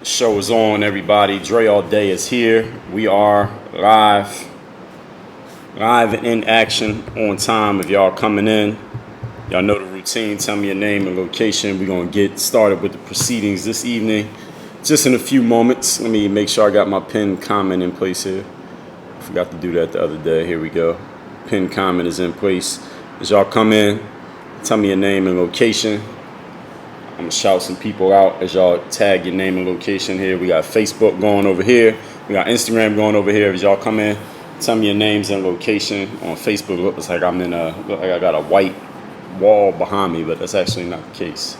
The show is on, everybody. Dre All Day is here. We are live and in action, on time. If y'all coming in, y'all know the routine. Tell me your name and location. We're going to get started with the proceedings this evening. Just in a few moments. Let me make sure I got my pinned comment in place here. I forgot to do that the other day. Here we go. Pinned comment is in place. As y'all come in, tell me your name and location. I'm going to shout some people out as y'all tag your name and location here. We got Facebook going over here. We got Instagram going over here. As y'all come in, tell me your names and location. On Facebook, it looks like look like I got a white wall behind me, but that's actually not the case.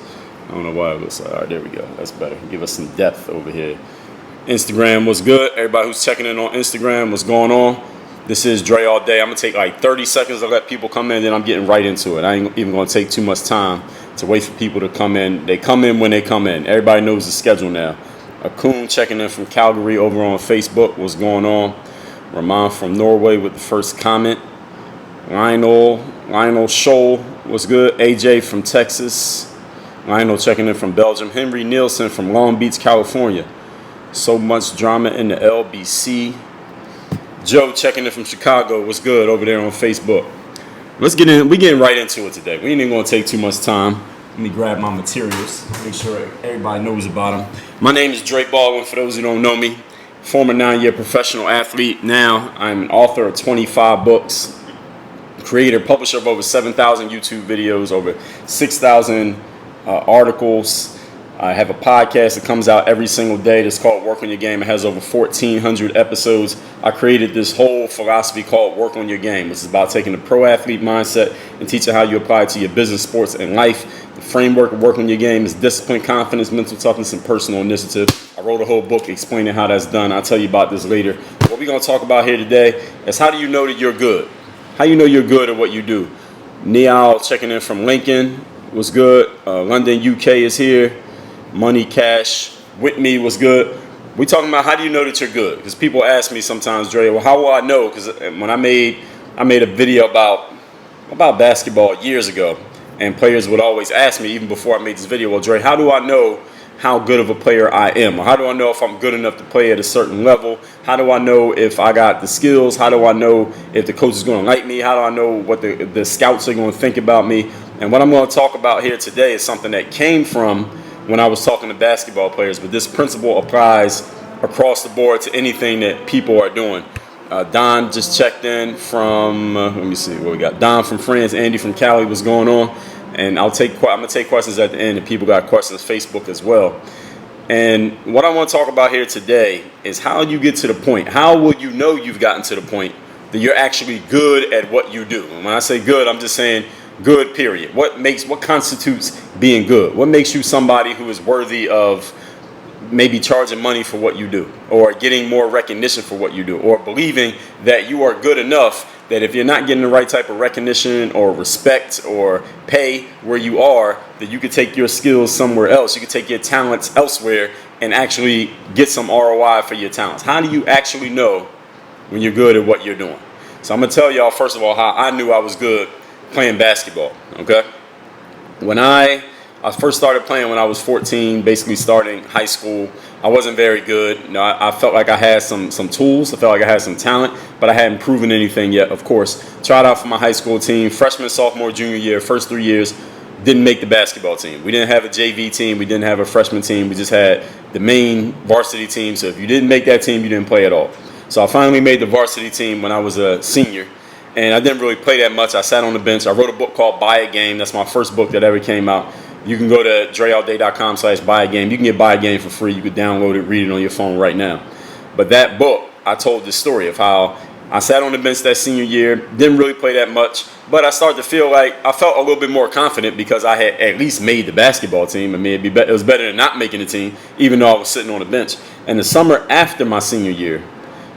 I don't know why it looks like. All right, there we go. That's better. Give us some depth over here. Instagram, what's good? Everybody who's checking in on Instagram, what's going on? This is Dre All Day. I'm going to take like 30 seconds to let people come in, then I'm getting right into it. I ain't even going to take too much time to wait for people to come in. They come in when they come in. Everybody knows the schedule now. Akun checking in from Calgary over on Facebook. What's going on? Ramon from Norway with the first comment. Lionel Scholl, what's good? AJ from Texas. Lionel checking in from Belgium. Henry Nielsen from Long Beach, California. So much drama in the LBC. Joe checking in from Chicago. What's good over there on Facebook? Let's get in. We're getting right into it today. We ain't even going to take too much time. Let me grab my materials. Make sure everybody knows about them. My name is Dre Baldwin, for those who don't know me. Former 9-year professional athlete. Now I'm an author of 25 books. Creator, publisher of over 7,000 YouTube videos, over 6,000 articles. I have a podcast that comes out every single day that's called Work on Your Game. It has over 1,400 episodes. I created this whole philosophy called Work on Your Game, which is about taking the pro athlete mindset and teaching how you apply it to your business, sports, and life. The framework of Work on Your Game is discipline, confidence, mental toughness, and personal initiative. I wrote a whole book explaining how that's done. I'll tell you about this later. What we're going to talk about here today is how do you know that you're good? How you know you're good at what you do? Niall checking in from Lincoln. What's good? London, UK is here. Money Cash with me was good. We talking about how do you know that you're good? Because people ask me sometimes, Dre, well, how will I know? Because when I made a video about basketball years ago, and players would always ask me even before I made this video, well, Dre, how do I know how good of a player I am? Or how do I know if I'm good enough to play at a certain level? How do I know if I got the skills? How do I know if the coach is going to like me? How do I know what the scouts are going to think about me? And what I'm going to talk about here today is something that came from when I was talking to basketball players, but this principle applies across the board to anything that people are doing. Don just checked in from, let me see what we got. Don from France, Andy from Cali, what's going on? And I'm going to take questions at the end, and people got questions Facebook as well. And what I want to talk about here today is how you get to the point. How will you know you've gotten to the point that you're actually good at what you do? And when I say good, I'm just saying good, period. What constitutes being good? What makes you somebody who is worthy of maybe charging money for what you do, or getting more recognition for what you do, or believing that you are good enough that if you're not getting the right type of recognition or respect or pay where you are, that you could take your skills somewhere else. You could take your talents elsewhere and actually get some ROI for your talents. How do you actually know when you're good at what you're doing? So I'm going to tell y'all, first of all, how I knew I was good playing basketball, okay? When I first started playing when I was 14, basically starting high school, I wasn't very good. You know, I felt like I had some tools. I felt like I had some talent, but I hadn't proven anything yet, of course. Tried out for my high school team, freshman, sophomore, junior year, first 3 years, didn't make the basketball team. We didn't have a JV team. We didn't have a freshman team. We just had the main varsity team. So if you didn't make that team, you didn't play at all. So I finally made the varsity team when I was a senior. And I didn't really play that much. I sat on the bench. I wrote a book called Buy a Game. That's my first book that ever came out. You can go to dreallday.com/buy-a-game. You can get Buy a Game for free. You could download it, read it on your phone right now. But that book, I told the story of how I sat on the bench that senior year, didn't really play that much, but I started to feel like I felt a little bit more confident because I had at least made the basketball team. I mean, it was better than not making the team, even though I was sitting on the bench. And the summer after my senior year,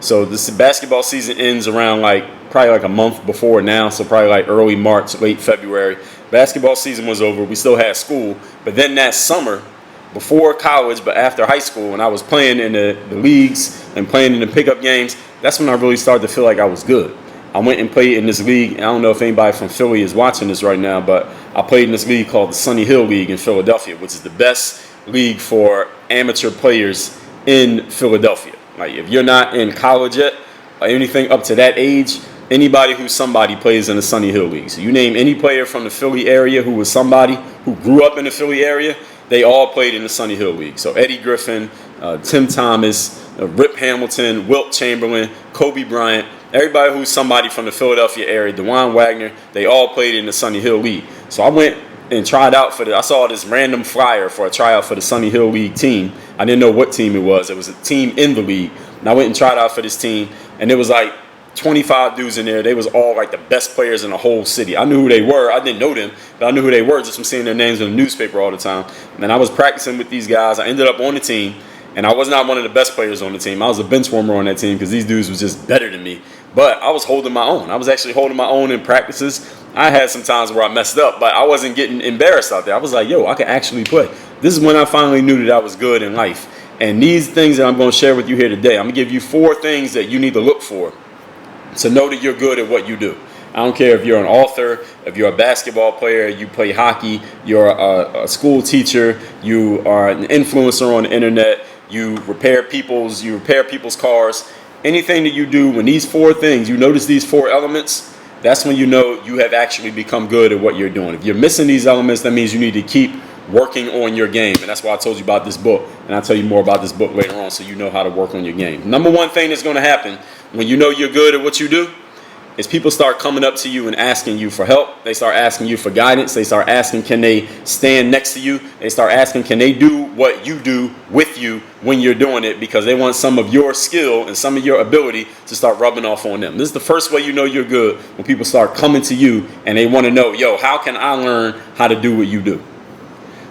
so this basketball season ends around probably like a month before now, so probably like early March, late February. Basketball season was over. We still had school. But then that summer, before college, but after high school, when I was playing in the leagues and playing in the pickup games, that's when I really started to feel like I was good. I went and played in this league. I don't know if anybody from Philly is watching this right now, but I played in this league called the Sunny Hill League in Philadelphia, which is the best league for amateur players in Philadelphia. Like if you're not in college yet or anything up to that age, anybody who's somebody plays in the Sunny Hill League. So you name any player from the Philly area who was somebody who grew up in the Philly area, they all played in the Sunny Hill League. So Eddie Griffin, Tim Thomas, Rip Hamilton, Wilt Chamberlain, Kobe Bryant, everybody who's somebody from the Philadelphia area, DeJuan Wagner, they all played in the Sunny Hill League. So I went and tried out I saw this random flyer for a tryout for the Sunny Hill League team. I didn't know what team it was. It was a team in the league. And I went and tried out for this team, and it was like 25 dudes in there. They was all like the best players in the whole city. I knew who they were. I didn't know them, but I knew who they were just from seeing their names in the newspaper all the time. And I was practicing with these guys. I ended up on the team, and I was not one of the best players on the team. I was a bench warmer on that team because these dudes was just better than me. But I was holding my own. I was actually holding my own in practices. I had some times where I messed up, but I wasn't getting embarrassed out there. I was like, yo, I can actually play. This is when I finally knew that I was good in life. And these things that I'm going to share with you here today, I'm going to give you 4 things that you need to look for to know that you're good at what you do. I don't care if you're an author, if you're a basketball player, you play hockey, you're a school teacher, you are an influencer on the internet, you repair people's cars. Anything that you do, when these 4 things, you notice these 4 elements, that's when you know you have actually become good at what you're doing. If you're missing these elements, that means you need to keep working on your game. And that's why I told you about this book. And I'll tell you more about this book later on so you know how to work on your game. Number 1 thing that's going to happen when you know you're good at what you do is people start coming up to you and asking you for help. They start asking you for guidance. They start asking, can they stand next to you? They start asking, can they do what you do with you when you're doing it? Because they want some of your skill and some of your ability to start rubbing off on them. This is the first way you know you're good, when people start coming to you and they want to know, yo, how can I learn how to do what you do?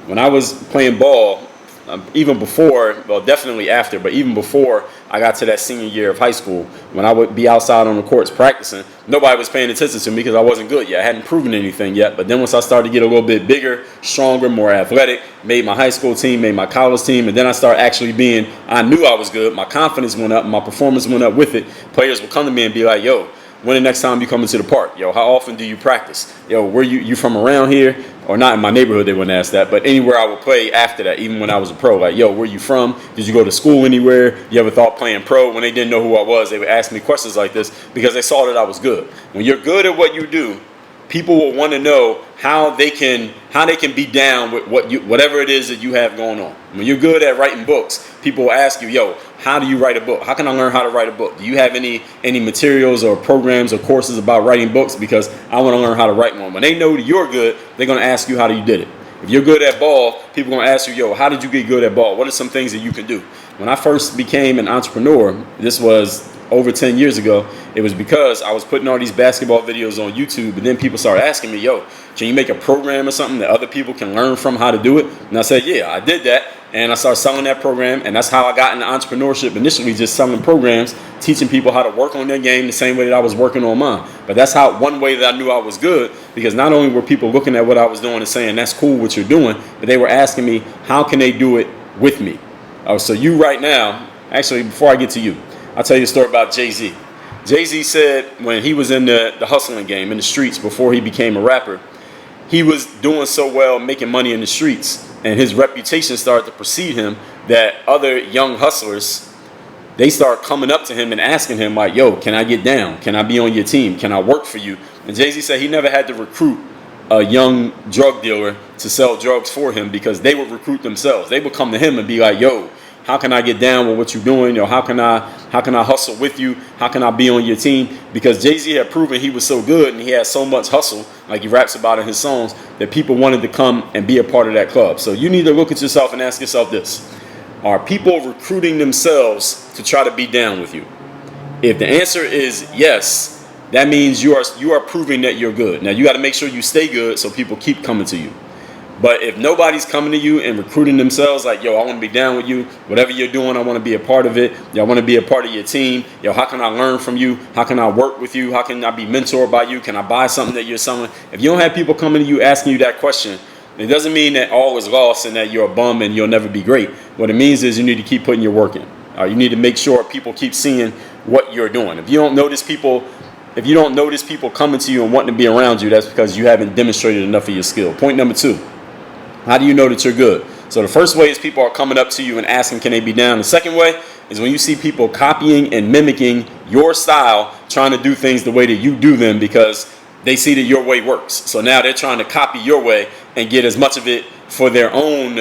When I was playing ball, even before, well, definitely after, but even before I got to that senior year of high school, when I would be outside on the courts practicing, nobody was paying attention to me because I wasn't good yet. I hadn't proven anything yet. But then once I started to get a little bit bigger, stronger, more athletic, made my high school team, made my college team, and then I started actually I knew I was good. My confidence went up, my performance went up with it. Players would come to me and be like, yo, when the next time you come into the park? Yo, how often do you practice? Yo, where you from around here? Or not in my neighborhood, they wouldn't ask that, but anywhere I would play after that, even when I was a pro, like, yo, where you from? Did you go to school anywhere? You ever thought playing pro? When they didn't know who I was, they would ask me questions like this because they saw that I was good. When you're good at what you do, people will want to know how they can be down with whatever it is that you have going on. When you're good at writing books, people will ask you, yo, how do you write a book? How can I learn how to write a book? Do you have any materials or programs or courses about writing books? Because I want to learn how to write one. When they know that you're good, they're going to ask you how you did it. If you're good at ball, people are going to ask you, yo, how did you get good at ball? What are some things that you can do? When I first became an entrepreneur, this was over 10 years ago, it was because I was putting all these basketball videos on YouTube, and then people started asking me, yo, can you make a program or something that other people can learn from how to do it? And I said, yeah, I did that. And I started selling that program, and that's how I got into entrepreneurship initially, just selling programs, teaching people how to work on their game the same way that I was working on mine. But that's one way that I knew I was good, because not only were people looking at what I was doing and saying, that's cool what you're doing, but they were asking me, how can they do it with me? So you right now, actually, before I get to you, I'll tell you a story about Jay-Z. Jay-Z said when he was in the hustling game, in the streets, before he became a rapper, he was doing so well making money in the streets, and his reputation started to precede him, that other young hustlers, they start coming up to him and asking him like, yo, can I get down? Can I be on your team? Can I work for you? And Jay-Z said he never had to recruit a young drug dealer to sell drugs for him, because they would recruit themselves. They would come to him and be like, yo, how can I get down with what you're doing? How can I hustle with you? How can I be on your team? Because Jay-Z had proven he was so good and he had so much hustle, like he raps about in his songs, that people wanted to come and be a part of that club. So you need to look at yourself and ask yourself this: are people recruiting themselves to try to be down with you? If the answer is yes, that means you are proving that you're good. Now you got to make sure you stay good so people keep coming to you. But if nobody's coming to you and recruiting themselves like, yo, I want to be down with you. Whatever you're doing, I want to be a part of it. Yo, I want to be a part of your team. Yo, how can I learn from you? How can I work with you? How can I be mentored by you? Can I buy something that you're selling? If you don't have people coming to you asking you that question, it doesn't mean that all is lost and that you're a bum and you'll never be great. What it means is you need to keep putting your work in. You need to make sure people keep seeing what you're doing. If you don't notice people coming to you and wanting to be around you, that's because you haven't demonstrated enough of your skill. Point number 2. How do you know that you're good? So the first way is people are coming up to you and asking, can they be down? The second way is when you see people copying and mimicking your style, trying to do things the way that you do them because they see that your way works. So now they're trying to copy your way and get as much of it for their own,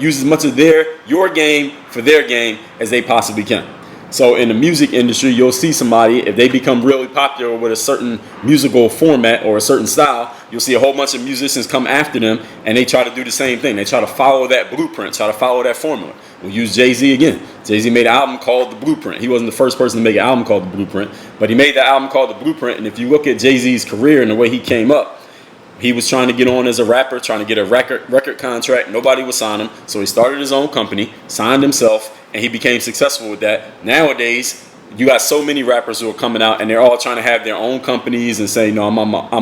use as much of your game for their game as they possibly can. So in the music industry, you'll see somebody, if they become really popular with a certain musical format or a certain style, you'll see a whole bunch of musicians come after them and they try to do the same thing. They try to follow that blueprint, try to follow that formula. We'll use Jay-Z again. Jay-Z made an album called The Blueprint. He wasn't the first person to make an album called The Blueprint, but he made the album called The Blueprint. And if you look at Jay-Z's career and the way he came up, he was trying to get on as a rapper, trying to get a record contract. Nobody would sign him. So he started his own company, signed himself, and he became successful with that. Nowadays, you got so many rappers who are coming out and they're all trying to have their own companies and say, no, I'm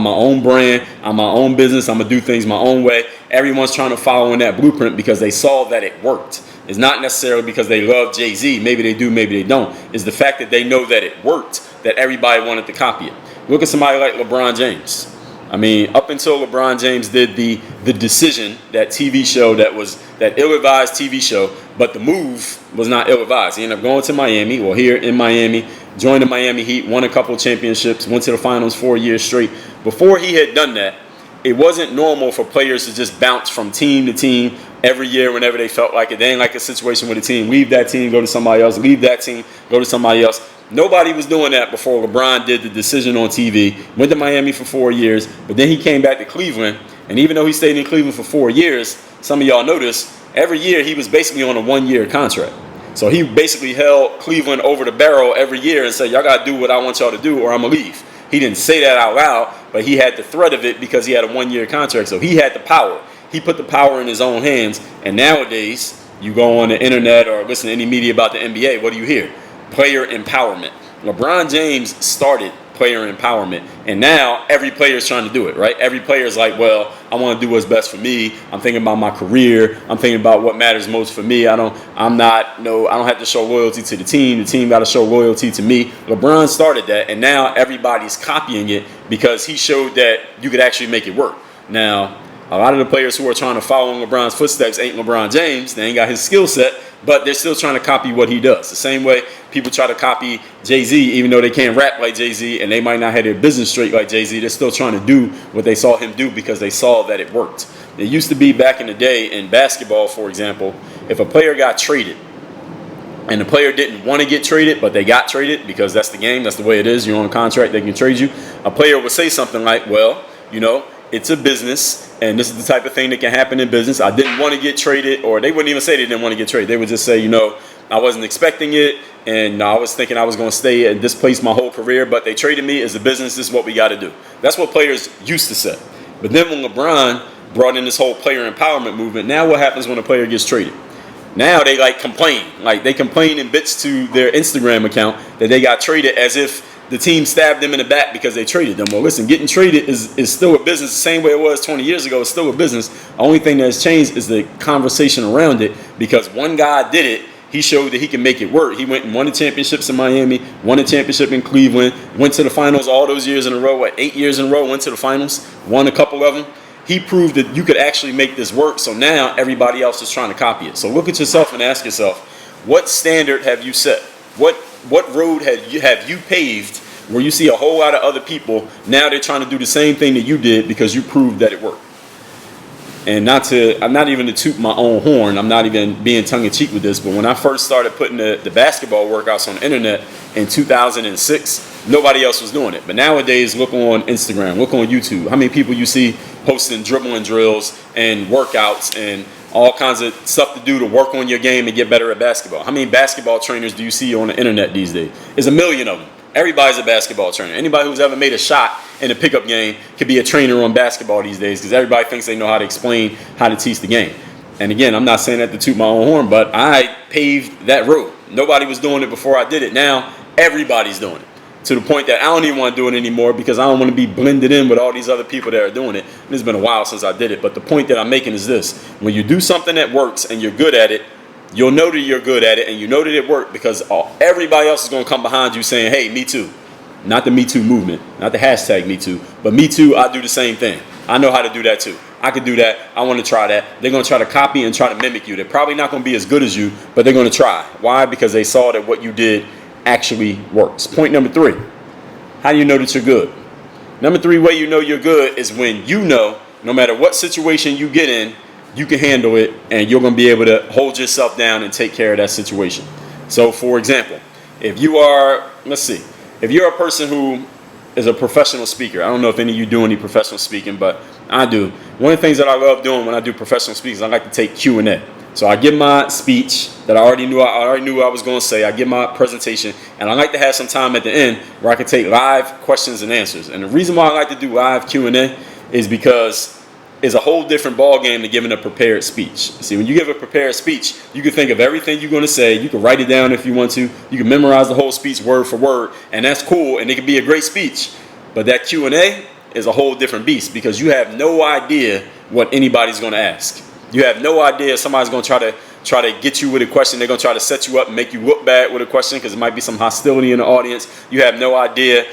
my own brand, I'm my own business, I'm going to do things my own way. Everyone's trying to follow in that blueprint because they saw that it worked. It's not necessarily because they love Jay-Z. Maybe they do, maybe they don't. It's the fact that they know that it worked, that everybody wanted to copy it. Look at somebody like LeBron James. I mean, up until LeBron James did the Decision, that TV show that ill-advised TV show, but the move was not ill-advised. He ended up going to Miami, well, here in Miami, joined the Miami Heat, won a couple of championships, went to the finals 4 years straight. Before he had done that, it wasn't normal for players to just bounce from team to team every year whenever they felt like it. They ain't like a situation with a team. Leave that team, go to somebody else. Leave that team, go to somebody else. Nobody was doing that before LeBron did the Decision on TV. Went to Miami for 4 years, but then he came back to Cleveland. And even though he stayed in Cleveland for 4 years, some of y'all noticed, every year he was basically on a 1-year contract. So he basically held Cleveland over the barrel every year and said, y'all got to do what I want y'all to do or I'm going to leave. He didn't say that out loud, but he had the threat of it because he had a 1-year contract. So he had the power. He put the power in his own hands. And nowadays, you go on the internet or listen to any media about the NBA, what do you hear? Player empowerment. LeBron James started player empowerment, and now every player is trying to do it, right? Every player is like, well, I want to do what's best for me. I'm thinking about my career. I'm thinking about what matters most for me. I don't have to show loyalty to the team. The team got to show loyalty to me. LeBron started that, and now everybody's copying it because he showed that you could actually make it work. Now, a lot of the players who are trying to follow in LeBron's footsteps ain't LeBron James. They ain't got his skill set, but they're still trying to copy what he does. The same way people try to copy Jay-Z, even though they can't rap like Jay-Z and they might not have their business straight like Jay-Z, they're still trying to do what they saw him do because they saw that it worked. It used to be back in the day in basketball, for example, if a player got traded and the player didn't want to get traded, but they got traded because that's the game, that's the way it is, you're on a contract, they can trade you, a player would say something like, well, it's a business, and this is the type of thing that can happen in business. I didn't want to get traded, or they wouldn't even say they didn't want to get traded. They would just say, I wasn't expecting it, and I was thinking I was going to stay at this place my whole career, but they traded me. It's a business. This is what we got to do. That's what players used to say. But then when LeBron brought in this whole player empowerment movement, now what happens when a player gets traded? Now they complain. They complain in bits to their Instagram account that they got traded as if the team stabbed them in the back because they traded them. Well, listen, getting traded is still a business the same way it was 20 years ago. It's still a business. The only thing that's changed is the conversation around it because one guy did it. He showed that he can make it work. He went and won the championships in Miami, won a championship in Cleveland, went to the finals all those years in a row, 8 years in a row, went to the finals, won a couple of them. He proved that you could actually make this work. So now everybody else is trying to copy it. So look at yourself and ask yourself, what standard have you set? What road have you paved where you see a whole lot of other people, now they're trying to do the same thing that you did because you proved that it worked? And I'm not even to toot my own horn, I'm not even being tongue-in-cheek with this, but when I first started putting the basketball workouts on the internet in 2006, nobody else was doing it. But nowadays, look on Instagram, look on YouTube. How many people you see posting dribbling drills and workouts and all kinds of stuff to do to work on your game and get better at basketball? How many basketball trainers do you see on the internet these days? There's a million of them. Everybody's a basketball trainer. Anybody who's ever made a shot in a pickup game can be a trainer on basketball these days because everybody thinks they know how to explain how to teach the game. And again, I'm not saying that to toot my own horn, but I paved that road. Nobody was doing it before I did it. Now everybody's doing it to the point that I don't even want to do it anymore because I don't want to be blended in with all these other people that are doing it. And it's been a while since I did it. But the point that I'm making is this. When you do something that works and you're good at it, you'll know that you're good at it and you know that it worked because everybody else is going to come behind you saying, hey, me too. Not the Me Too movement, not the hashtag Me Too, but Me Too, I do the same thing. I know how to do that too. I could do that. I want to try that. They're going to try to copy and try to mimic you. They're probably not going to be as good as you, but they're going to try. Why? Because they saw that what you did actually works. Point number 3. How do you know that you're good? Number 3 way you know you're good is when you know no matter what situation you get in, you can handle it and you're going to be able to hold yourself down and take care of that situation. So, for example, if you are, if you're a person who is a professional speaker, I don't know if any of you do any professional speaking, but I do. One of the things that I love doing when I do professional speaking, I like to take Q&A. So I give my speech that I already knew what I was going to say. I give my presentation, and I like to have some time at the end where I can take live questions and answers. And the reason why I like to do live Q&A is because it's a whole different ball game than giving a prepared speech. See, when you give a prepared speech, you can think of everything you're going to say. You can write it down if you want to. You can memorize the whole speech word for word, and that's cool, and it can be a great speech. But that Q&A is a whole different beast because you have no idea what anybody's going to ask. You have no idea if somebody's going to try to get you with a question. They're going to try to set you up and make you look bad with a question because there might be some hostility in the audience. You have no idea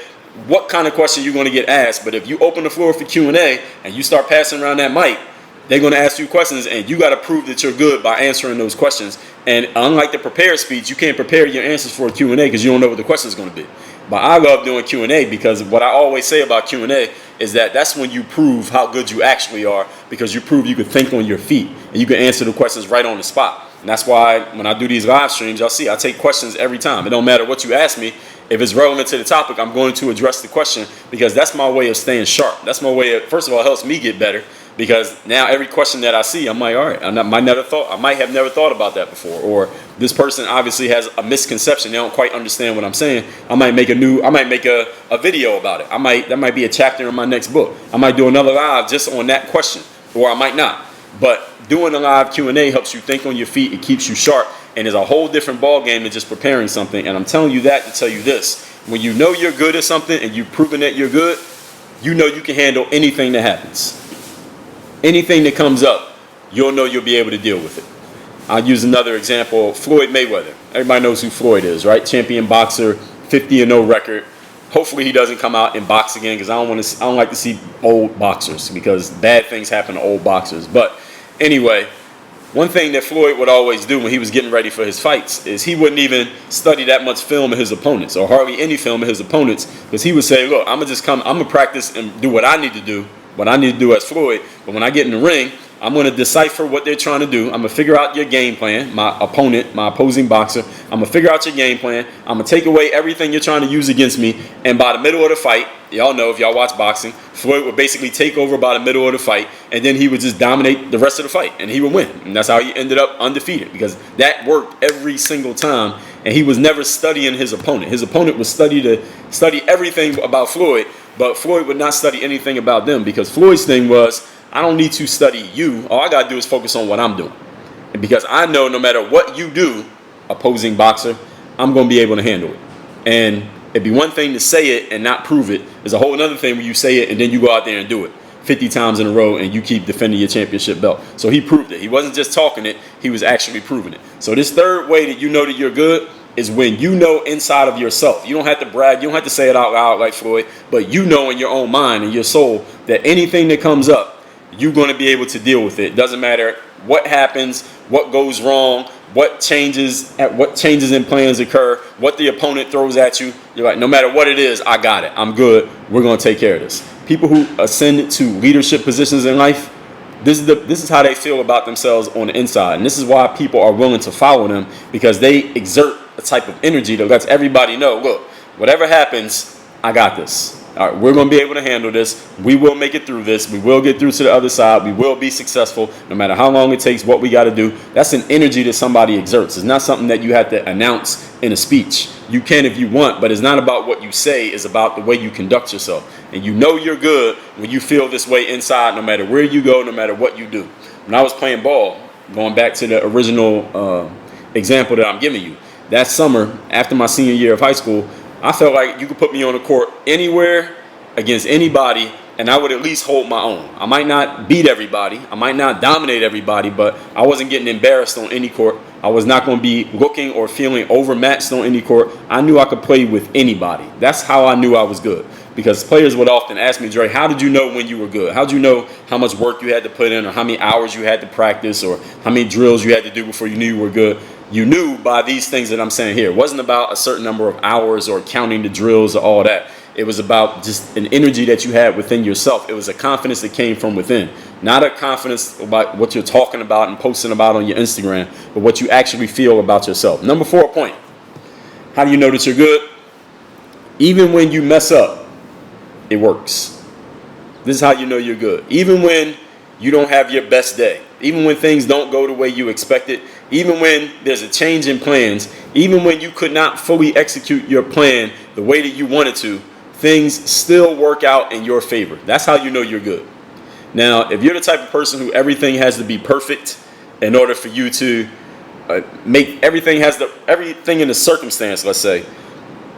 what kind of question you're going to get asked. But if you open the floor for Q&A and you start passing around that mic, they're going to ask you questions, and you got to prove that you're good by answering those questions. And unlike the prepared speech, you can't prepare your answers for a Q&A because you don't know what the question is going to be. But I love doing Q&A because what I always say about Q&A is that that's when you prove how good you actually are, because you prove you can think on your feet and you can answer the questions right on the spot. And that's why when I do these live streams, y'all see I take questions every time. It don't matter what you ask me. If it's relevant to the topic, I'm going to address the question because that's my way of staying sharp. That's my way of, first of all, it helps me get better because now every question that I see, I'm like, all right, I might have never thought about that before. Or this person obviously has a misconception. They don't quite understand what I'm saying. I might make a video about it. That might be a chapter in my next book. I might do another live just on that question, or I might not. But doing a live Q&A helps you think on your feet. It keeps you sharp. And it's a whole different ball game than just preparing something. And I'm telling you that to tell you this. When you know you're good at something and you've proven that you're good, you know you can handle anything that happens. Anything that comes up, you'll know you'll be able to deal with it. I'll use another example. Floyd Mayweather. Everybody knows who Floyd is, right? Champion boxer, 50-0 record. Hopefully he doesn't come out and box again because I don't like to see old boxers because bad things happen to old boxers. But anyway, one thing that Floyd would always do when he was getting ready for his fights is he wouldn't even study that much film of his opponents or hardly any film of his opponents because he would say, look, I'm going to practice and do what I need to do as Floyd. But when I get in the ring, I'm going to decipher what they're trying to do. I'm going to figure out your game plan, my opposing boxer. I'm going to figure out your game plan. I'm going to take away everything you're trying to use against me. And by the middle of the fight, y'all know if y'all watch boxing, Floyd would basically take over by the middle of the fight, and then he would just dominate the rest of the fight, and he would win. And that's how he ended up undefeated because that worked every single time, and he was never studying his opponent. His opponent would study everything about Floyd, but Floyd would not study anything about them because Floyd's thing was, I don't need to study you. All I got to do is focus on what I'm doing. And because I know no matter what you do, opposing boxer, I'm going to be able to handle it. And it'd be one thing to say it and not prove it. There's a whole other thing when you say it and then you go out there and do it 50 times in a row and you keep defending your championship belt. So he proved it. He wasn't just talking it. He was actually proving it. So this third way that you know that you're good is when you know inside of yourself. You don't have to brag. You don't have to say it out loud like Floyd, but you know in your own mind and your soul that anything that comes up, you're going to be able to deal with it. Doesn't matter what happens, what goes wrong, what changes in plans occur, what the opponent throws at you. You're like, no matter what it is, I got it. I'm good. We're going to take care of this. People who ascend to leadership positions in life, this is how they feel about themselves on the inside. And this is why people are willing to follow them, because they exert a type of energy that lets everybody know, look, whatever happens, I got this. All right, we're going to be able to handle this. We will make it through this. We will get through to the other side. We will be successful no matter how long it takes, what we got to do. That's an energy that somebody exerts. It's not something that you have to announce in a speech. You can if you want, but it's not about what you say. It's about the way you conduct yourself. And you know you're good when you feel this way inside, no matter where you go, no matter what you do. When I was playing ball, going back to the original example that I'm giving you, that summer after my senior year of high school, I felt like you could put me on the court anywhere against anybody, and I would at least hold my own. I might not beat everybody, I might not dominate everybody, but I wasn't getting embarrassed on any court. I was not going to be looking or feeling overmatched on any court. I knew I could play with anybody. That's how I knew I was good. Because players would often ask me, Dre, how did you know when you were good? How did you know how much work you had to put in, or how many hours you had to practice, or how many drills you had to do before you knew you were good? You knew by these things that I'm saying here. It wasn't about a certain number of hours or counting the drills or all that. It was about just an energy that you had within yourself. It was a confidence that came from within. Not a confidence about what you're talking about and posting about on your Instagram, but what you actually feel about yourself. Number 4 point. How do you know that you're good? Even when you mess up, it works. This is how you know you're good. Even when you don't have your best day, even when things don't go the way you expected, even when there's a change in plans, even when you could not fully execute your plan the way that you wanted to, things still work out in your favor. That's how you know you're good. Now, if you're the type of person who everything has to be perfect in order for you to make everything in the circumstance, let's say,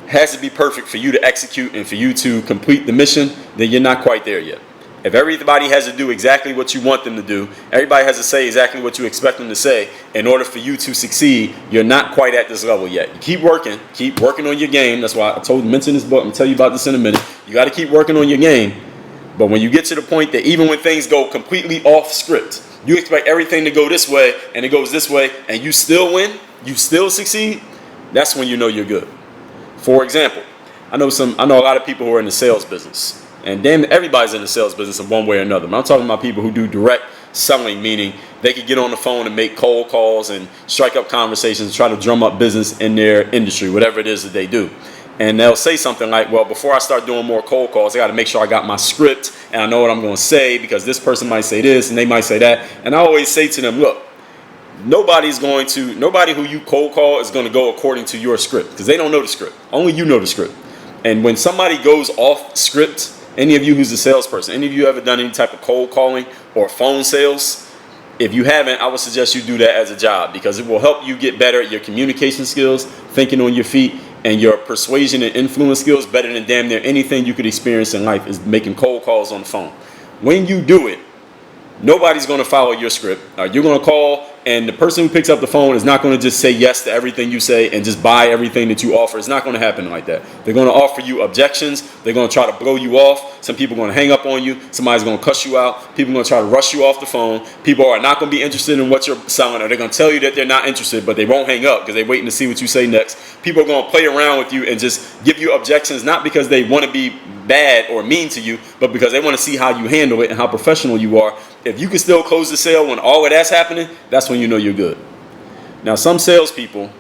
has to be perfect for you to execute and for you to complete the mission, then you're not quite there yet. If everybody has to do exactly what you want them to do, everybody has to say exactly what you expect them to say in order for you to succeed, you're not quite at this level yet. You keep working on your game. That's why I mention this book. I'm going to tell you about this in a minute. You got to keep working on your game. But when you get to the point that even when things go completely off script, you expect everything to go this way and it goes this way, and you still win, you still succeed, that's when you know you're good. For example, I know a lot of people who are in the sales business. And damn, everybody's in the sales business in one way or another. But I'm talking about people who do direct selling, meaning they could get on the phone and make cold calls and strike up conversations and try to drum up business in their industry, whatever it is that they do. And they'll say something like, well, before I start doing more cold calls, I got to make sure I got my script and I know what I'm going to say, because this person might say this and they might say that. And I always say to them, look, nobody who you cold call is going to go according to your script, because they don't know the script. Only you know the script. And when somebody goes off script, any of you who's a salesperson, any of you ever done any type of cold calling or phone sales? If you haven't, I would suggest you do that as a job, because it will help you get better at your communication skills, thinking on your feet, and your persuasion and influence skills better than damn near anything you could experience in life is making cold calls on the phone. When you do it, nobody's going to follow your script. You're going to call, and the person who picks up the phone is not going to just say yes to everything you say and just buy everything that you offer. It's not going to happen like that. They're going to offer you objections. They're going to try to blow you off. Some people are going to hang up on you. Somebody's going to cuss you out. People are going to try to rush you off the phone. People are not going to be interested in what you're selling, or they're going to tell you that they're not interested, but they won't hang up because they're waiting to see what you say next. People are going to play around with you and just give you objections, not because they want to be bad or mean to you, but because they want to see how you handle it and how professional you are. If you can still close the sale when all of that's happening, that's when you know you're good. Now, some salespeople,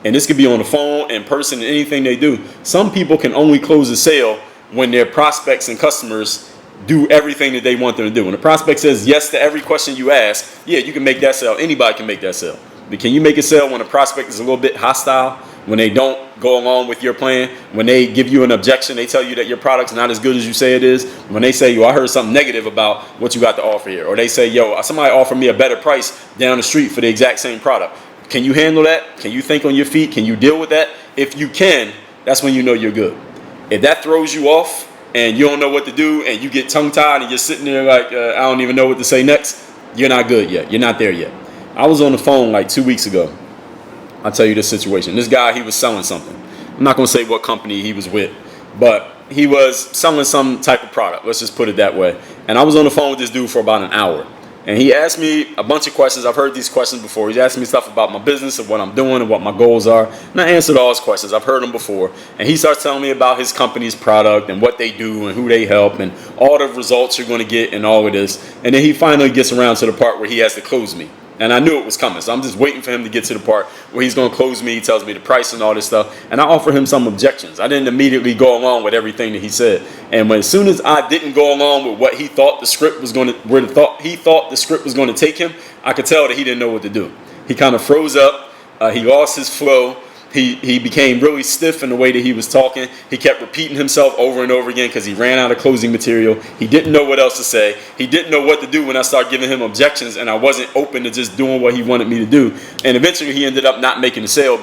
and this could be on the phone, in person, anything they do, some people can only close the sale when their prospects and customers do everything that they want them to do. When the prospect says yes to every question you ask, yeah, you can make that sale. Anybody can make that sale. But can you make a sale when a prospect is a little bit hostile, when they don't go along with your plan, when they give you an objection, they tell you that your product's not as good as you say it is, when they say, yo, I heard something negative about what you got to offer here, or they say, yo, somebody offered me a better price down the street for the exact same product. Can you handle that? Can you think on your feet? Can you deal with that? If you can, that's when you know you're good. If that throws you off and you don't know what to do and you get tongue-tied and you're sitting there like, I don't even know what to say next, you're not good yet. You're not there yet. I was on the phone like 2 weeks ago. I'll tell you this situation. This guy, he was selling something. I'm not going to say what company he was with, but he was selling some type of product. Let's just put it that way. And I was on the phone with this dude for about an hour. And he asked me a bunch of questions. I've heard these questions before. He's asking me stuff about my business and what I'm doing and what my goals are. And I answered all his questions. I've heard them before. And he starts telling me about his company's product and what they do and who they help and all the results you're going to get and all of this. And then he finally gets around to the part where he has to close me. And I knew it was coming, so I'm just waiting for him to get to the part where he's going to close me. He tells me the price and all this stuff, and I offer him some objections. I didn't immediately go along with everything that he said. And as soon as I didn't go along with what he thought the script was going to, he thought the script was going to take him, I could tell that he didn't know what to do. He kind of froze up. He lost his flow. He became really stiff in the way that he was talking. He kept repeating himself over and over again because he ran out of closing material. He didn't know what else to say. He didn't know what to do when I started giving him objections, and I wasn't open to just doing what he wanted me to do. And eventually he ended up not making the sale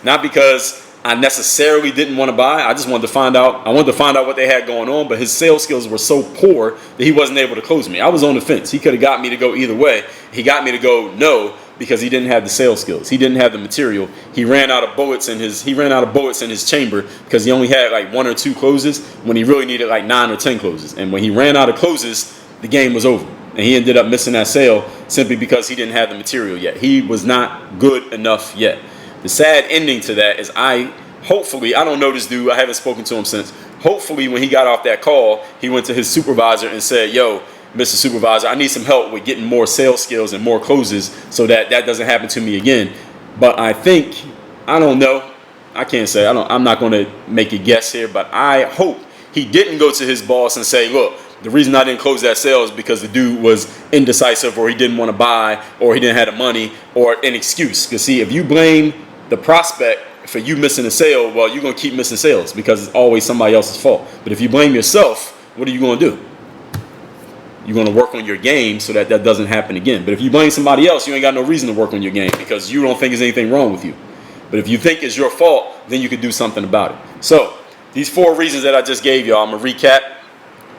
not because I necessarily didn't want to buy. I just wanted to find out. I wanted to find out what they had going on, but his sales skills were so poor that he wasn't able to close me. I was on the fence. He could have got me to go either way. He got me to go no because he didn't have the sales skills. He didn't have the material. He ran out of bullets in his chamber because he only had like 1 or 2 closes when he really needed like 9 or 10 closes. And when he ran out of closes, the game was over. And he ended up missing that sale simply because he didn't have the material yet. He was not good enough yet. The sad ending to that is I don't know this dude. I haven't spoken to him since. Hopefully when he got off that call, he went to his supervisor and said, yo, Mr. Supervisor, I need some help with getting more sales skills and more closes so that doesn't happen to me again. But I don't know. I can't say. I'm not going to make a guess here, but I hope he didn't go to his boss and say, look, the reason I didn't close that sale is because the dude was indecisive or he didn't want to buy or he didn't have the money or an excuse. Because see, if you blame the prospect for you missing a sale, well, you're going to keep missing sales because it's always somebody else's fault. But if you blame yourself, what are you going to do? You're going to work on your game so that doesn't happen again. But if you blame somebody else, you ain't got no reason to work on your game because you don't think there's anything wrong with you. But if you think it's your fault, then you can do something about it. So these 4 reasons that I just gave y'all, I'm going to recap.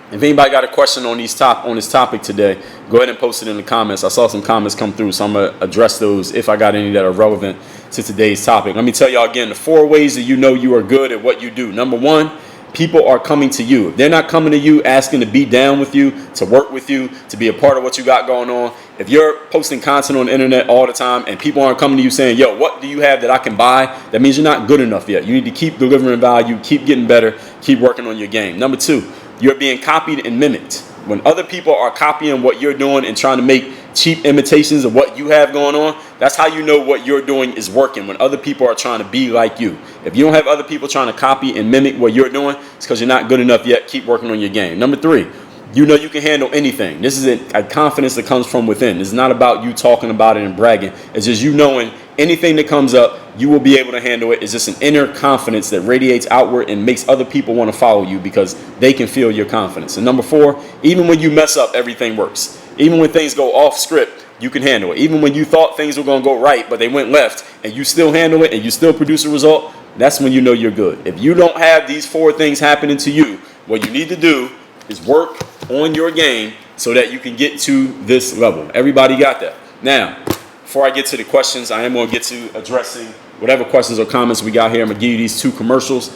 If anybody got a question on this topic today, go ahead and post it in the comments. I saw some comments come through, so I'm going to address those if I got any that are relevant to today's topic. Let me tell y'all again the 4 ways that you know you are good at what you do. Number 1, people are coming to you. If they're not coming to you asking to be down with you, to work with you, to be a part of what you got going on, if you're posting content on the internet all the time and people aren't coming to you saying, yo, what do you have that I can buy? That means you're not good enough yet. You need to keep delivering value, keep getting better, keep working on your game. Number 2, you're being copied and mimicked. When other people are copying what you're doing and trying to make cheap imitations of what you have going on, that's how you know what you're doing is working, when other people are trying to be like you. If you don't have other people trying to copy and mimic what you're doing, it's because you're not good enough yet. Keep working on your game. Number 3, you know you can handle anything. This is a confidence that comes from within. It's not about you talking about it and bragging. It's just you knowing anything that comes up, you will be able to handle it. It's just an inner confidence that radiates outward and makes other people want to follow you because they can feel your confidence. And number 4, even when you mess up, everything works. Even when things go off script, you can handle it. Even when you thought things were going to go right, but they went left, and you still handle it and you still produce a result, that's when you know you're good. If you don't have these 4 things happening to you, what you need to do is work on your game so that you can get to this level. Everybody got that? Now, before I get to the questions, I am going to get to addressing whatever questions or comments we got here. I'm going to give you these 2 commercials.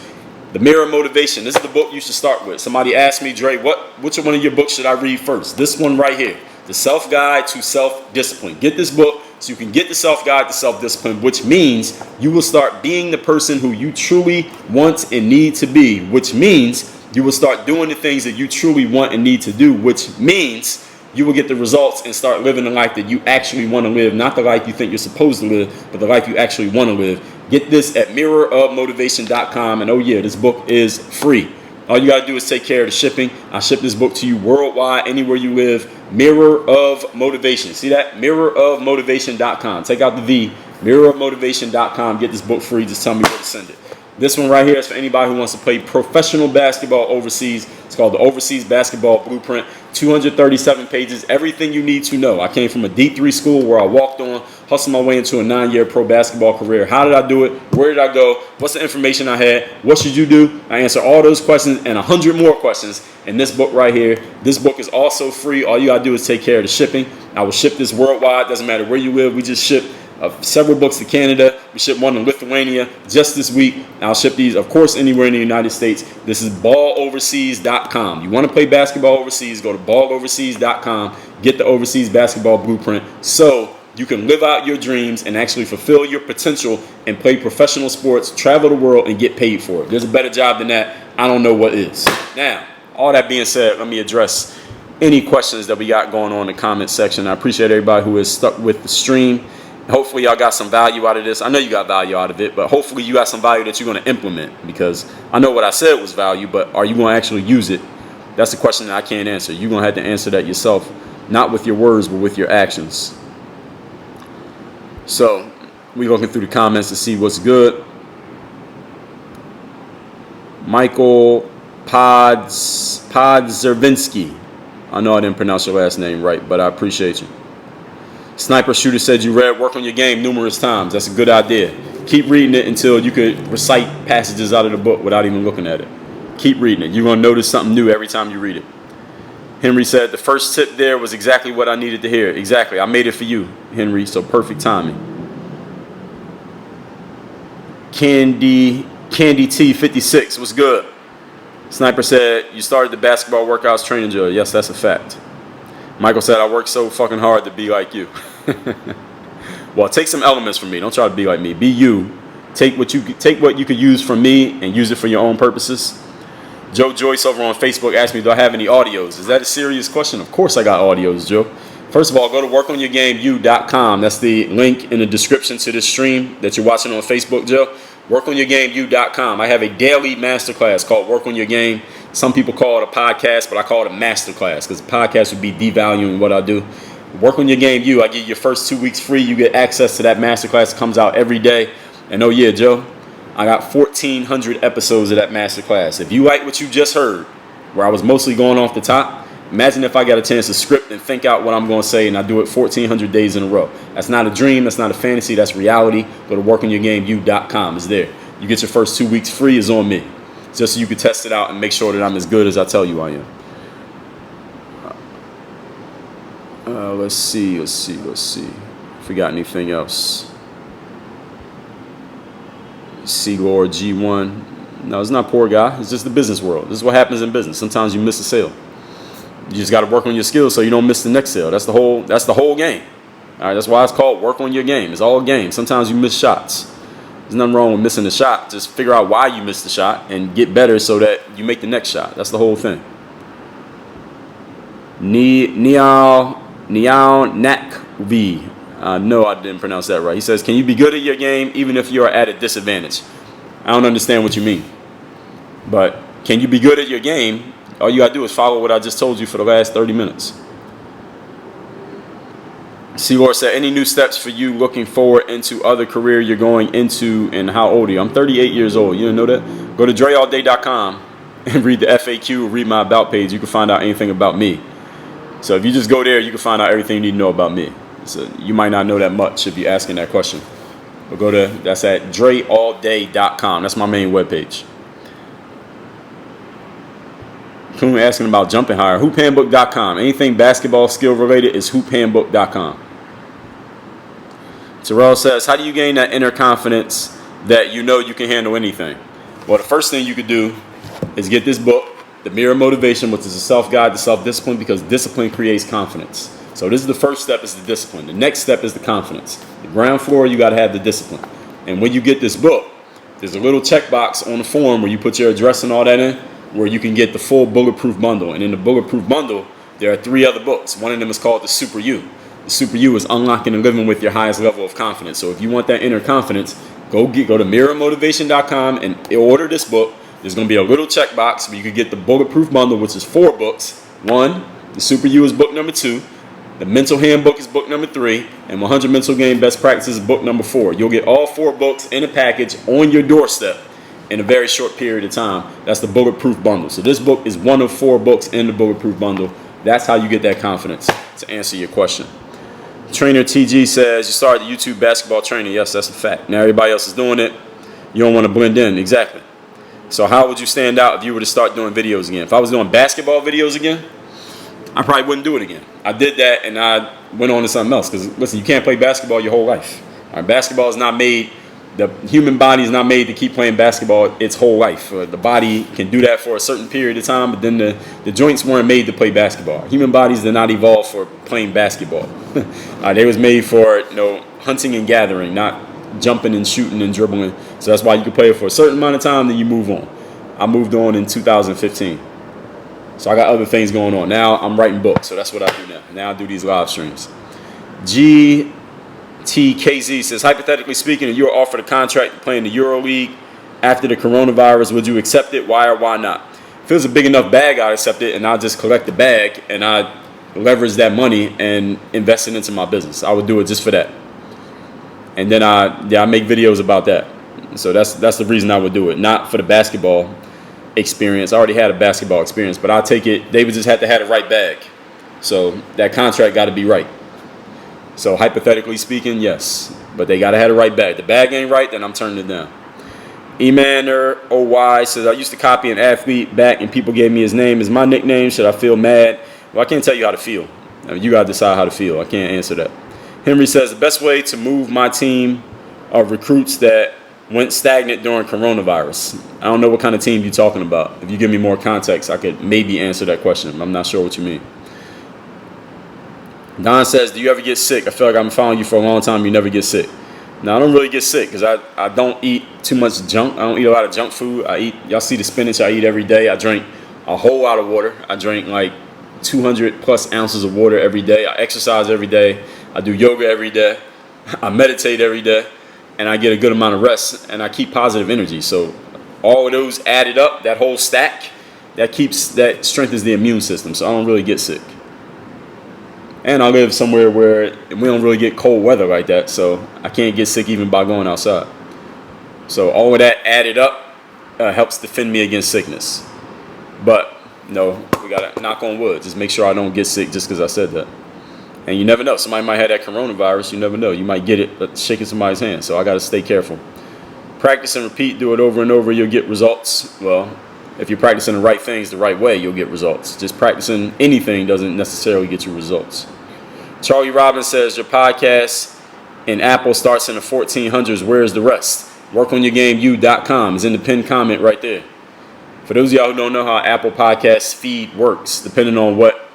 The Mirror Motivation. This is the book you should start with. Somebody asked me, Dre, which one of your books should I read first? This one right here. The Self-Guide to Self-Discipline. Get this book so you can get the self-guide to self-discipline, which means you will start being the person who you truly want and need to be, which means you will start doing the things that you truly want and need to do, which means you will get the results and start living the life that you actually want to live, not the life you think you're supposed to live, but the life you actually want to live. Get this at mirrorofmotivation.com. And oh yeah, this book is free. All you got to do is take care of the shipping. I'll ship this book to you worldwide, anywhere you live. Mirror of Motivation. See that? Mirrorofmotivation.com. Take out the V. Mirrorofmotivation.com. Get this book free. Just tell me where to send it. This one right here is for anybody who wants to play professional basketball overseas. It's called the Overseas Basketball Blueprint. 237 pages, everything you need to know. I came from a D3 school where I walked on, hustled my way into a 9-year pro basketball career. How did I do it? Where did I go? What's the information I had? What should you do? I answer all those questions and 100 more questions in this book right here. This book is also free. All you got to do is take care of the shipping. I will ship this worldwide. Doesn't matter where you live. We just ship several books to Canada. We shipped one to Lithuania just this week. I'll ship these, of course, anywhere in the United States. This is balloverseas.com. You want to play basketball overseas, go to balloverseas.com. Get the Overseas Basketball Blueprint so you can live out your dreams and actually fulfill your potential and play professional sports, travel the world, and get paid for it. There's a better job than that. I don't know what is. Now, all that being said, let me address any questions that we got going on in the comment section. I appreciate everybody who is stuck with the stream. Hopefully y'all got some value out of this. I know you got value out of it, but hopefully you got some value that you're going to implement, because I know what I said was value, but are you going to actually use it? That's the question that I can't answer. You're going to have to answer that yourself, not with your words, but with your actions. So we're looking through the comments to see what's good. Michael Podzervinsky. I know I didn't pronounce your last name right, but I appreciate you. Sniper Shooter said you read work on your game numerous times. That's a good idea. Keep reading it until you could recite passages out of the book without even looking at it. Keep reading it. You're going to notice something new every time you read it. Henry said, the first tip there was exactly what I needed to hear. Exactly. I made it for you, Henry, so perfect timing. Candy T56 was good. Sniper said, you started the basketball workouts training, Joe. Yes, that's a fact. Michael said, I work so fucking hard to be like you. Well, take some elements from me. Don't try to be like me. Be you. Take what you could use from me and use it for your own purposes. Joe Joyce over on Facebook asked me, do I have any audios? Is that a serious question? Of course I got audios, Joe. First of all, go to workonyourgameu.com. That's the link in the description to this stream that you're watching on Facebook, Joe. Workonyourgameu.com. I have a daily masterclass called Work on Your Game. Some people call it a podcast, but I call it a masterclass because the podcast would be devaluing what I do. Work on Your Game I give you your first 2 weeks free. You get access to that masterclass. It comes out every day. And oh yeah, Joe, I got 1,400 episodes of that masterclass. If you like what you just heard, where I was mostly going off the top, imagine if I got a chance to script and think out what I'm going to say, and I do it 1,400 days in a row. That's not a dream. That's not a fantasy. That's reality. Go to workonyourgameu.com. It's there. You get your first 2 weeks free. It's on me. Just so you can test it out and make sure that I'm as good as I tell you I am. Let's see. Forgot anything else? Seagore G1. No, it's not poor guy. It's just the business world. This is what happens in business. Sometimes you miss a sale. You just got to work on your skills so you don't miss the next sale. That's the whole game. All right, that's why it's called work on your game. It's all a game. Sometimes you miss shots. There's nothing wrong with missing a shot. Just figure out why you missed the shot and get better so that you make the next shot. That's the whole thing. Niao Nakvi. No, I didn't pronounce that right. He says, can you be good at your game even if you are at a disadvantage? I don't understand what you mean. But can you be good at your game? All you got to do is follow what I just told you for the last 30 minutes. Seagore said, any new steps for you looking forward into other career you're going into, and how old are you? I'm 38 years old. You didn't know that? Go to dreallday.com and read the FAQ, read my about page. You can find out anything about me. So if you just go there, you can find out everything you need to know about me. So you might not know that much if you're asking that question. But that's at dreallday.com. That's my main webpage. Coon asking about jumping higher. Hoophandbook.com. Anything basketball skill related is hoophandbook.com. Terrell says, how do you gain that inner confidence that you know you can handle anything? Well, the first thing you could do is get this book, The Mirror Motivation, which is a self-guide to self-discipline, because discipline creates confidence. So this is the first step, is the discipline. The next step is the confidence. The ground floor, you got to have the discipline. And when you get this book, there's a little checkbox on the form where you put your address and all that in, where you can get the full Bulletproof Bundle. And in the Bulletproof Bundle, there are 3 other books. One of them is called the Super You. The Super You is unlocking and living with your highest level of confidence. So if you want that inner confidence, go to mirrormotivation.com and order this book. There's going to be a little checkbox where you can get the Bulletproof Bundle, which is 4 books. 1, the Super You is book number 2. The Mental Handbook is book number 3. And 100 Mental Game Best Practices is book number 4. You'll get all 4 books in a package on your doorstep in a very short period of time. That's the Bulletproof Bundle. So this book is one of 4 books in the Bulletproof Bundle. That's how you get that confidence, to answer your question. Trainer TG says, you started the YouTube basketball training. Yes, that's a fact. Now everybody else is doing it. You don't want to blend in. Exactly. So how would you stand out if you were to start doing videos again? If I was doing basketball videos again, I probably wouldn't do it again. I did that and I went on to something else. Because listen, you can't play basketball your whole life. All right, basketball is not made, the human body is not made to keep playing basketball its whole life. The body can do that for a certain period of time, but then the joints weren't made to play basketball. Human bodies did not evolve for playing basketball. They was made for hunting and gathering, not jumping and shooting and dribbling. So that's why you can play it for a certain amount of time, then you move on. I moved on in 2015. So I got other things going on. Now I'm writing books, so that's what I do now. Now I do these live streams. TKZ says, hypothetically speaking, if you were offered a contract to play in the EuroLeague after the coronavirus, would you accept it? Why or why not? If it was a big enough bag, I'd accept it, and I'd just collect the bag, and I'd leverage that money and invest it into my business. I would do it just for that. And then I make videos about that. So that's the reason I would do it, not for the basketball experience. I already had a basketball experience, but I take it, they would just have to have the right bag. So that contract got to be right. So hypothetically speaking, yes. but they got to have the right bag. The bag ain't right, then I'm turning it down. Emander OY says, I used to copy an athlete back and people gave me his name as my nickname. Should I feel mad? Well, I can't tell you how to feel. I mean, you got to decide how to feel. I can't answer that. Henry says, the best way to move my team of recruits that went stagnant during coronavirus. I don't know what kind of team you're talking about. If you give me more context, I could maybe answer that question. I'm not sure what you mean. Don says, do you ever get sick? I feel like I've been following you for a long time. You never get sick. Now, I don't really get sick because I don't eat too much junk. I don't eat a lot of junk food. Y'all see the spinach I eat every day. I drink a whole lot of water. I drink like 200 plus ounces of water every day. I exercise every day. I do yoga every day. I meditate every day. And I get a good amount of rest. And I keep positive energy. So all of those added up, that whole stack, that strengthens the immune system. So I don't really get sick. And I live somewhere where we don't really get cold weather like that, so I can't get sick even by going outside. So all of that added up helps defend me against sickness. But no, we gotta knock on wood. Just make sure I don't get sick just because I said that. And you never know. Somebody might have that coronavirus. You never know. You might get it shaking somebody's hand. So I got to stay careful. Practice and repeat. Do it over and over. You'll get results. Well, if you're practicing the right things the right way, you'll get results. Just practicing anything doesn't necessarily get you results. Charlie Robbins says, your podcast in Apple starts in the 1400s. Where's the rest? WorkOnYourGameU.com is in the pinned comment right there. For those of y'all who don't know how Apple Podcast feed works, depending on what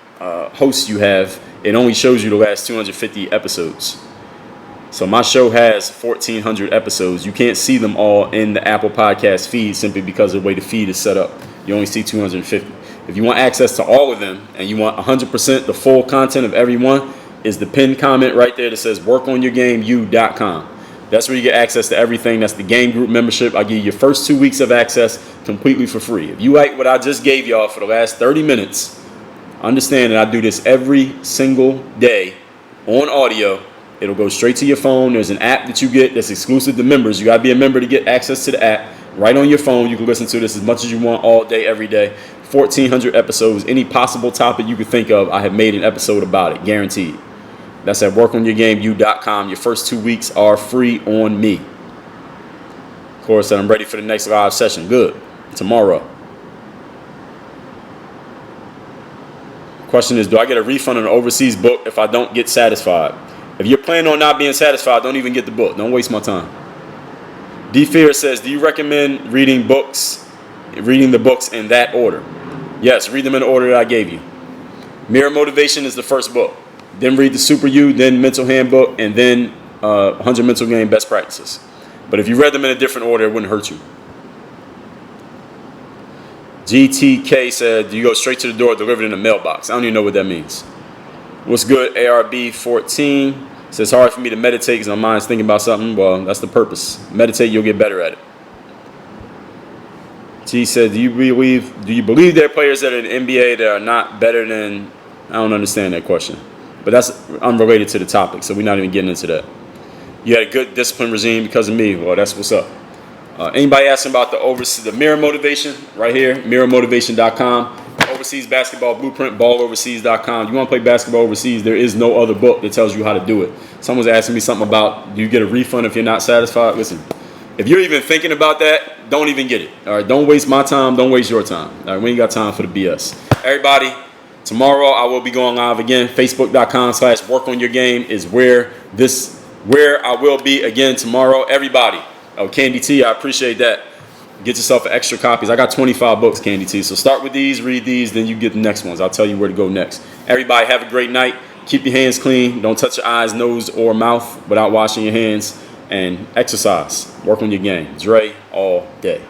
host you have, it only shows you the last 250 episodes. So my show has 1,400 episodes. You can't see them all in the Apple Podcast feed simply because of the way the feed is set up. You only see 250. If you want access to all of them and you want 100% the full content of every one, is the pinned comment right there that says WorkOnYourGameU.com. That's where you get access to everything. That's the game group membership. I give you your first 2 weeks of access completely for free. If you like what I just gave y'all for the last 30 minutes, understand that I do this every single day on audio. It'll go straight to your phone. There's an app that you get that's exclusive to members. You got to be a member to get access to the app. Right on your phone, you can listen to this as much as you want all day, every day. 1,400 episodes. Any possible topic you could think of, I have made an episode about it, guaranteed. That's at WorkOnYourGameU.com. Your first 2 weeks are free on me. Of course, I'm ready for the next live session. Good. Tomorrow. Question is, do I get a refund on an overseas book if I don't get satisfied? If you're planning on not being satisfied, don't even get the book. Don't waste my time. D Fear says, do you recommend reading the books in that order? Yes, read them in the order that I gave you. Mirror Motivation is the first book. Then read the Super You, then Mental Handbook, and then 100 Mental Game Best Practices. But if you read them in a different order, it wouldn't hurt you. GTK said, do you go straight to the door, delivered in the mailbox? I don't even know what that means. What's good? ARB14 says, hard for me to meditate because my mind's thinking about something. Well, that's the purpose. Meditate, you'll get better at it. T said, do you believe there are players that are in the NBA that are not better than... I don't understand that question. But that's unrelated to the topic, so we're not even getting into that. You had a good discipline regime because of me. Well, that's what's up. Anybody asking about the Mirror Motivation right here, mirrormotivation.com. Overseas Basketball Blueprint, balloverseas.com. You want to play basketball overseas, there is no other book that tells you how to do it. Someone's asking me something about, do you get a refund if you're not satisfied? Listen, if you're even thinking about that, don't even get it. All right, don't waste my time, don't waste your time. All right, we ain't got time for the BS. Everybody, tomorrow I will be going live again. Facebook.com/workonyourgame is where I will be again tomorrow. Everybody, Candy T, I appreciate that. Get yourself an extra copies. I got 25 books, Candy T. So start with these, read these, then you get the next ones. I'll tell you where to go next. Everybody have a great night. Keep your hands clean. Don't touch your eyes, nose, or mouth without washing your hands. And exercise. Work on your game. Dre all day.